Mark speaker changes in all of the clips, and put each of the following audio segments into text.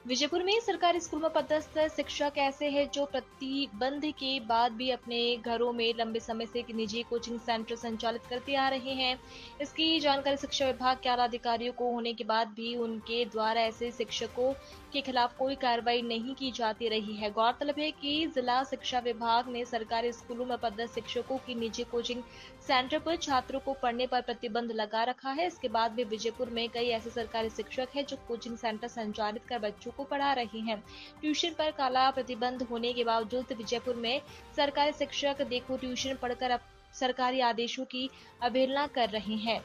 Speaker 1: विजयपुर में सरकारी स्कूल में पदस्थ शिक्षक ऐसे हैं जो प्रतिबंध के बाद भी अपने घरों में लंबे समय से एक निजी कोचिंग सेंटर संचालित करते आ रहे हैं। इसकी जानकारी शिक्षा विभाग के आला अधिकारियों को होने के बाद भी उनके द्वारा ऐसे शिक्षकों के खिलाफ कोई कार्रवाई नहीं की जाती रही है। गौरतलब है कि जिला शिक्षा विभाग ने सरकारी स्कूलों में पदस्थ शिक्षकों की निजी कोचिंग सेंटर पर छात्रों को पढ़ने पर प्रतिबंध लगा रखा है। इसके बाद भी विजयपुर में कई ऐसे सरकारी शिक्षक हैं जो कोचिंग सेंटर संचालित कर बच्चों को पढ़ा रहे हैं। ट्यूशन पर काला प्रतिबंध होने के बावजूद विजयपुर में सरकारी शिक्षक देखो ट्यूशन पढ़कर अब सरकारी आदेशों की अवहेलना कर रहे हैं।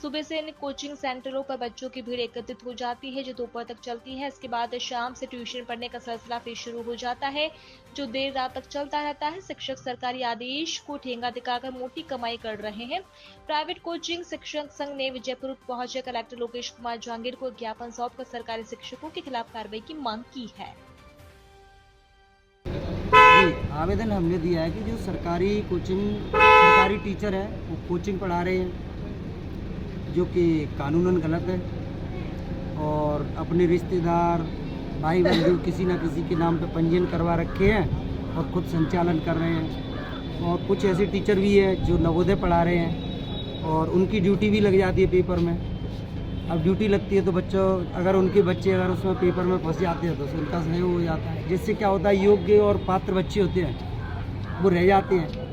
Speaker 1: सुबह से इन कोचिंग सेंटरों पर बच्चों की भीड़ एकत्रित हो जाती है जो दोपहर तक चलती है। इसके बाद शाम से ट्यूशन पढ़ने का सिलसिला फिर शुरू हो जाता है जो देर रात तक चलता रहता है। शिक्षक सरकारी आदेश को ठेंगा दिखाकर मोटी कमाई कर रहे हैं। प्राइवेट कोचिंग शिक्षक संघ ने विजयपुर पहुंचे कलेक्टर लोकेश कुमार जहांगीर को ज्ञापन सौंपकर सरकारी शिक्षकों के खिलाफ कार्रवाई की मांग की है।
Speaker 2: आवेदन हमने दिया है कि जो सरकारी टीचर है वो कोचिंग पढ़ा रहे हैं जो कि कानूनन गलत है और अपने रिश्तेदार भाई बंधु किसी न किसी के नाम पे पंजीयन करवा रखे हैं और खुद संचालन कर रहे हैं। और कुछ ऐसे टीचर भी है जो नवोदय पढ़ा रहे हैं और उनकी ड्यूटी भी लग जाती है पेपर में। अब ड्यूटी लगती है तो बच्चों अगर उनके बच्चे अगर उसमें पेपर में फंस जाते हैं तो उनका सहयोग हो जाता है, जिससे क्या होता है योग्य और पात्र बच्चे होते हैं वो रह जाते हैं।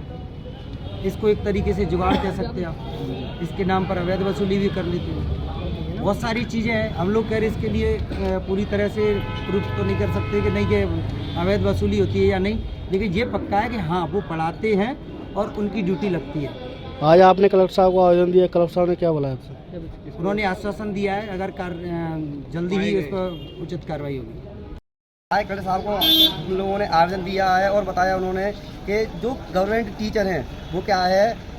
Speaker 2: इसको एक तरीके से जुगाड़ कह सकते हैं आप। इसके नाम पर अवैध वसूली भी कर लेते हैं। बहुत सारी चीज़ें हैं। हम लोग कह रहे इसके लिए पूरी तरह से प्रूफ तो नहीं कर सकते कि नहीं कि अवैध वसूली होती है या नहीं, लेकिन ये पक्का है कि हाँ वो पढ़ाते हैं और उनकी ड्यूटी लगती है।
Speaker 3: आज आपने कलेक्टर साहब को आवेदन दिया, कलेक्टर साहब ने क्या बोला आपसे?
Speaker 2: उन्होंने आश्वासन दिया है अगर जल्दी ही इस पर उचित कार्रवाई होगी।
Speaker 4: कलेक्टर साहब को हम लोगों ने आवेदन दिया है और बताया उन्होंने कि जो गवर्नमेंट टीचर हैं वो क्या है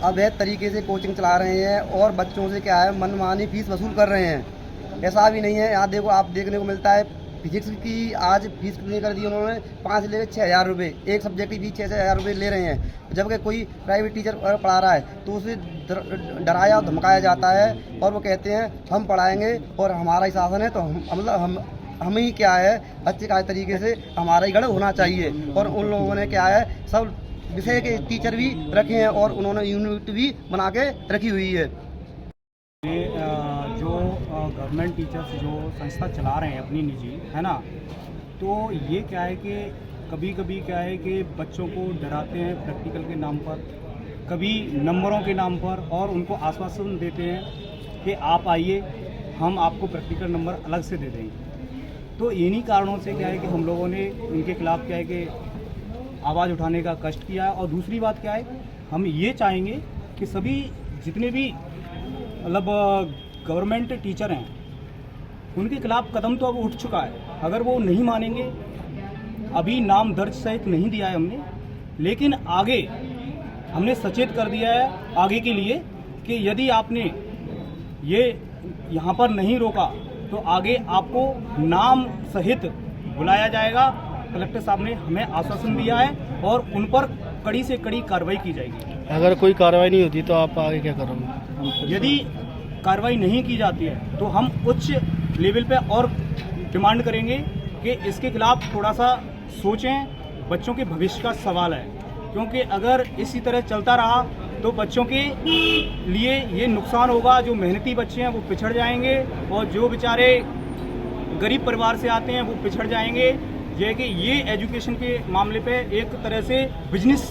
Speaker 4: अवैध तरीके से कोचिंग चला रहे हैं और बच्चों से क्या है मनमानी फीस वसूल कर रहे हैं। ऐसा भी नहीं है। यहाँ देखो आप देखने को मिलता है फिजिक्स की आज फीस कितनी कर दी उन्होंने, 5 से लेकर 6,000 रुपये। एक सब्जेक्ट की फीस 6,000 रुपये ले रहे हैं। जबकि कोई प्राइवेट टीचर पढ़ा रहा है तो उसे डराया और धमकाया जाता है और वो कहते हैं हम पढ़ाएंगे और हमारा ही शासन है तो हम ही क्या है अच्छे खास तरीके से हमारा ही गढ़ होना चाहिए। और उन लोगों ने क्या है सब विषय के टीचर भी रखे हैं और उन्होंने यूनिट भी बना के रखी हुई है।
Speaker 5: जो गवर्नमेंट टीचर्स जो संस्था चला रहे हैं अपनी निजी, है ना, तो ये क्या है कि कभी कभी क्या है कि बच्चों को डराते हैं प्रैक्टिकल के नाम पर, कभी नंबरों के नाम पर, और उनको आश्वासन देते हैं कि आप आइए हम आपको प्रैक्टिकल नंबर अलग से दे देंगे। तो इन्हीं कारणों से क्या है कि हम लोगों ने इनके खिलाफ क्या है कि आवाज़ उठाने का कष्ट किया है। और दूसरी बात क्या है, हम ये चाहेंगे कि सभी जितने भी मतलब गवर्नमेंट टीचर हैं उनके खिलाफ कदम तो अब उठ चुका है। अगर वो नहीं मानेंगे, अभी नाम दर्ज सहित नहीं दिया है हमने, लेकिन आगे हमने सचेत कर दिया है आगे के लिए कि यदि आपने ये यहाँ पर नहीं रोका तो आगे आपको नाम सहित बुलाया जाएगा। कलेक्टर साहब ने हमें आश्वासन दिया है और उन पर कड़ी से कड़ी कार्रवाई की जाएगी।
Speaker 3: अगर कोई कार्रवाई नहीं होती तो आप आगे क्या करोगे?
Speaker 5: यदि कार्रवाई नहीं की जाती है तो हम उच्च लेवल पे और डिमांड करेंगे कि इसके खिलाफ थोड़ा सा सोचें। बच्चों के भविष्य का सवाल है, क्योंकि अगर इसी तरह चलता रहा तो बच्चों के लिए ये नुकसान होगा। जो मेहनती बच्चे हैं वो पिछड़ जाएंगे और जो बेचारे गरीब परिवार से आते हैं वो पिछड़ जाएंगे। ये कि ये एजुकेशन के मामले पे एक तरह से बिजनेस